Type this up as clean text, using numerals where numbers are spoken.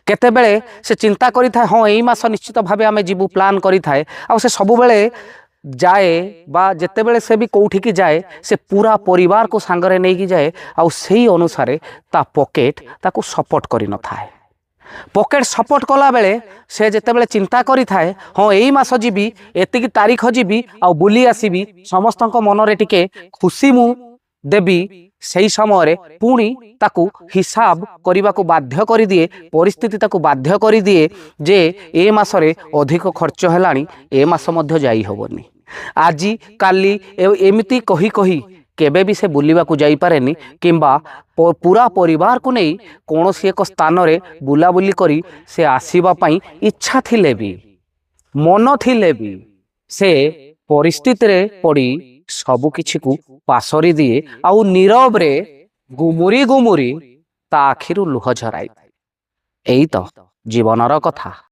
केतेबेले से चिंता करी थाए हाँ यही मास निश्चित भाव आम जीवु प्लां करी थाए आ से सब बेले जाए बा जितेबेले से भी कौटी की जाए से पूरा परिवार को सांगरे नहीं की जाए आउ सही अनुसार ता पॉकेट ताकू सपोर्ट करी न थाए। पॉकेट सपोर्ट कला बेले से जितेबेले चिंता करी थाए हाँ यही मास जीवी एतिकी तारीख जीवी आ बुली आसीबी समस्त मनरे टिके खुशी मु देवी सही समय पुणी ताकू हिसाब करने को बाध्य कर दिए परिस्थिति ताकू बाध्य कर दिए जे ए मासरे अधिक खर्च है ए मास मध्य जाई होबनी आजी काली एमिति कही कही केबे भी से बुलिबा को जाई पारेनी किंबा पूरा परिवार को नहीं कौन सी एक स्थान रे बुलाबुली करी से आसीबा पई इच्छा थिले भी मन थिले भी से परिस्थिति रे पड़ी सबु किछि को पासरी दिए आउ नीरव रे गुमुरी गुमुरी ता आखिरु लुह झराई। एई तो जीवनर कथा।